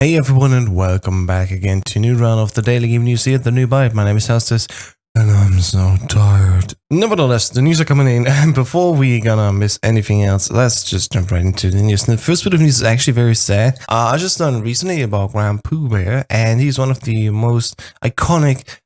Hey everyone and welcome back again to a new round of the Daily Game News here at the New Bite. My name is Hustis and I'm so tired. Nevertheless, the news are coming in, and before we gonna miss anything else, let's just jump right into the news. And the first bit of news is actually very sad. I just learned recently about GrandPooBear, and he's one of the most iconic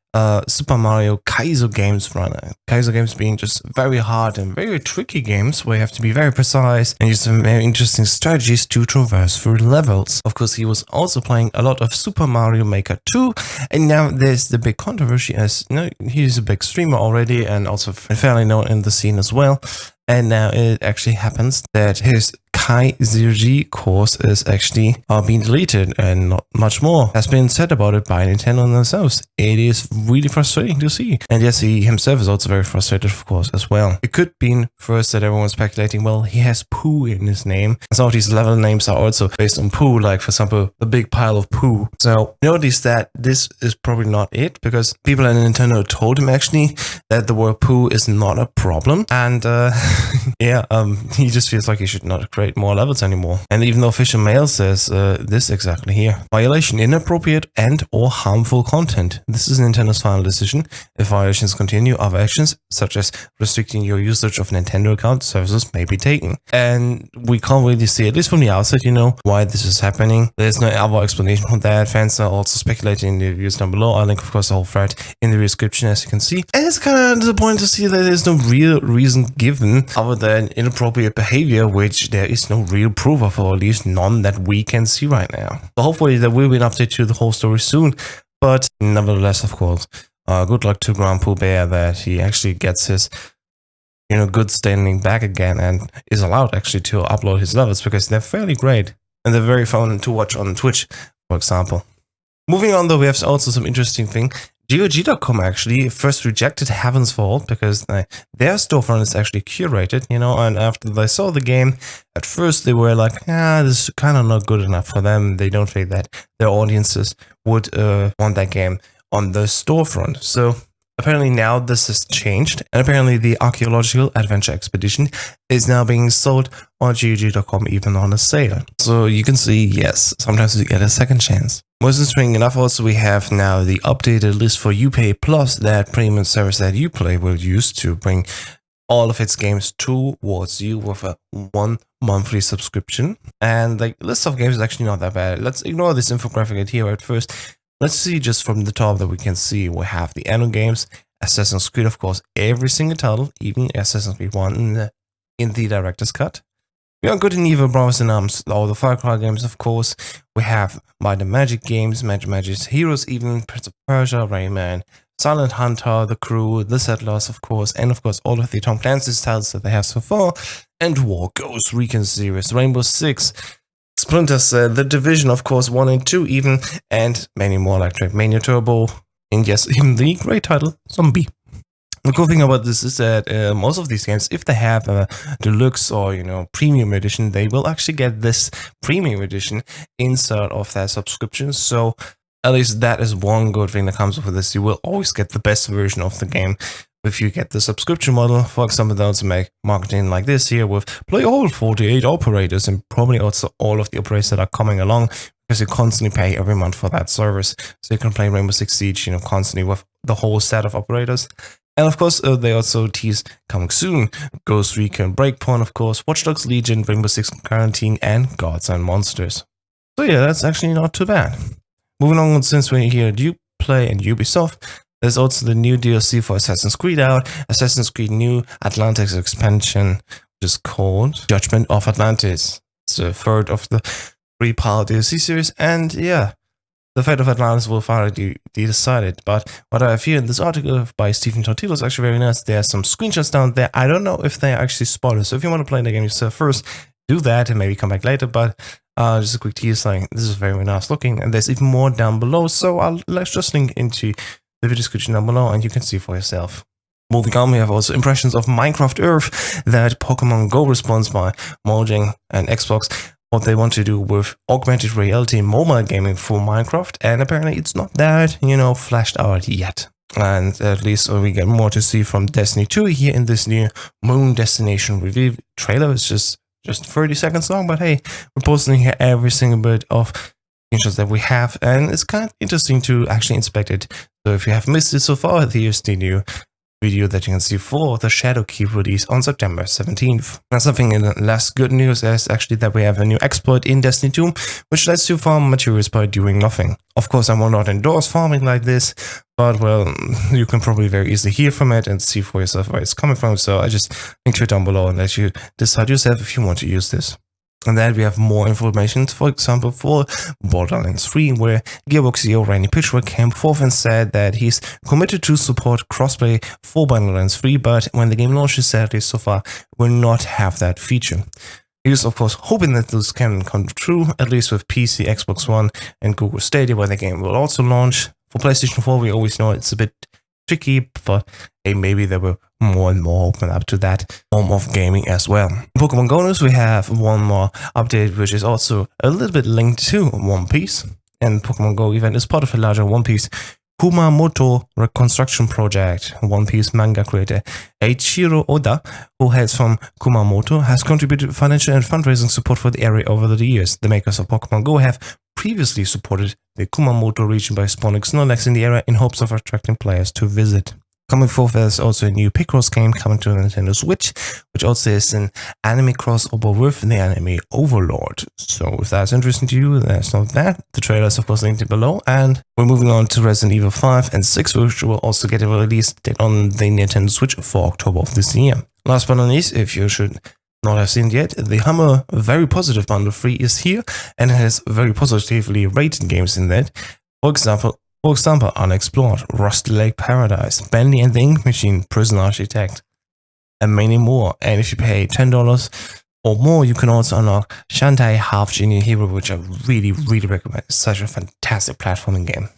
Super Mario Kaizo games runner. Kaizo games being just very hard and very tricky games where you have to be very precise and use some very interesting strategies to traverse through levels. Of course, he was also playing a lot of Super Mario Maker 2, and now there's the big controversy as he's a big streamer already and also fairly known in the scene as well. And now it actually happens that his Kaizo course is actually being deleted, and not much more has been said about it by Nintendo themselves. It is really frustrating to see. And yes, he himself is also very frustrated, of course, as well. It could be first that everyone's speculating, well, he has poo in his name. Some of these level names are also based on poo, like for example, the big pile of poo. So notice that this is probably not it, because people at Nintendo told him actually that the word poo is not a problem. And yeah, he just feels like he should not create more levels anymore. And even the official mail says this exactly here. Violation, inappropriate and or harmful content. This is Nintendo's final decision. If violations continue, other actions, such as restricting your usage of Nintendo account services, may be taken. And we can't really see, at least from the outside, why this is happening. There's no other explanation for that. Fans are also speculating in the reviews down below. I'll link, of course, the whole thread in the description, as you can see. And it's kind of disappointing to see that there's no real reason given other than inappropriate behavior, which there is no real proof of, or at least none that we can see right now. So hopefully there will be an update to the whole story soon, but nevertheless, of course, good luck to GrandPooBear that he actually gets his good standing back again and is allowed actually to upload his levels, because they're fairly great and they're very fun to watch on Twitch, for example. Moving on though, we have also some interesting thing. GOG.com actually first rejected Heaven's Vault because their storefront is actually curated, and after they saw the game, at first they were like, this is kind of not good enough for them. They don't think that their audiences would want that game on the storefront. So apparently now this has changed, and apparently the Archaeological Adventure Expedition is now being sold on GOG.com, even on a sale. So you can see, yes, sometimes you get a second chance. Most interesting enough, also we have now the updated list for Uplay Plus, that premium service that Uplay will use to bring all of its games towards you with a 1 monthly subscription. And the list of games is actually not that bad. Let's ignore this infographic here at first. Let's see just from the top that we can see we have the annual games, Assassin's Creed, of course, every single title, even Assassin's Creed 1 in the director's cut. Beyond Good and Evil, Brothers in Arms, all the Far Cry games, of course. We have Might and Magic games, Magic's Heroes, even Prince of Persia, Rayman, Silent Hunter, The Crew, The Settlers, of course, and of course all of the Tom Clancy's titles that they have so far, and War, Ghost Recon series, Rainbow Six, Splinter Cell, The Division, of course, 1 and 2 even, and many more like Trackmania Turbo, and yes, even the great title, Zombie. The cool thing about this is that most of these games, if they have a deluxe or premium edition, they will actually get this premium edition inside of their subscription. So at least that is one good thing that comes with this. You will always get the best version of the game if you get the subscription model. For example, they also make marketing like this here with play all 48 operators, and probably also all of the operators that are coming along, because you constantly pay every month for that service. So you can play Rainbow Six Siege, constantly with the whole set of operators. And of course, they also tease coming soon, Ghost Recon Breakpoint, of course, Watch Dogs Legion, Rainbow Six Quarantine, and Gods and Monsters. So yeah, that's actually not too bad. Moving on, since we're here at Uplay and Ubisoft, there's also the new DLC for Assassin's Creed out, Assassin's Creed New Atlantis expansion, which is called Judgment of Atlantis. It's the third of the 3-part DLC series, and yeah, the fate of Atlantis will finally be decided. But what I have here in this article by Stephen Tortillo is actually very nice. There are some screenshots down there. I don't know if they are actually spoilers. So if you want to play the game yourself first, do that and maybe come back later. But just a quick tease, saying this is very nice looking. And there's even more down below. So let's just link into the video description down below and you can see for yourself. Moving on, we have also impressions of Minecraft Earth that Pokémon Go responds by Mojang and Xbox. What they want to do with augmented reality mobile gaming for Minecraft, and apparently it's not that, fleshed out yet. And at least we get more to see from Destiny 2 here in this new Moon Destination review trailer. It's just 30 seconds long, but hey, we're posting here every single bit of screenshots that we have, and it's kind of interesting to actually inspect it. So if you have missed it so far, here's the new video that you can see for the Shadowkeep release on September 17th. Now, something in less good news is actually that we have a new exploit in Destiny 2, which lets you farm materials by doing nothing. Of course, I will not endorse farming like this, but well, you can probably very easily hear from it and see for yourself where it's coming from. So I just link to it down below and let you decide yourself if you want to use this. And then we have more information, for example, for Borderlands 3, where Gearbox CEO Randy Pitchford came forth and said that he's committed to support crossplay for Borderlands 3, but when the game launches Saturday so far, will not have that feature. He is, of course, hoping that this can come true, at least with PC, Xbox One, and Google Stadia, where the game will also launch. For PlayStation 4, we always know it's a bit tricky, but hey, maybe they will more and more open up to that form of gaming as well. In Pokemon Go news, we have one more update, which is also a little bit linked to One Piece. And Pokemon Go event is part of a larger One Piece Kumamoto reconstruction project. One Piece manga creator Eiichiro Oda, who hails from Kumamoto, has contributed financial and fundraising support for the area over the years. The makers of Pokemon Go have previously supported the Kumamoto region by spawning Snorlax in the area in hopes of attracting players to visit. Coming forth, there's also a new Picross game coming to the Nintendo Switch, which also is an anime crossover with the anime Overlord. So if that's interesting to you, that's not bad. The trailer is of course linked below, and we're moving on to Resident Evil 5 and 6, which will also get a release date on the Nintendo Switch for October of this year. Last but not least, if you should not have seen it yet, the Hummer Very Positive Bundle 3 is here, and it has very positively rated games in that. For example, Unexplored, Rusty Lake Paradise, Bendy and the Ink Machine, Prison Architect, and many more. And if you pay $10 or more, you can also unlock Shantae Half Genie Hero, which I really recommend. It's such a fantastic platforming game.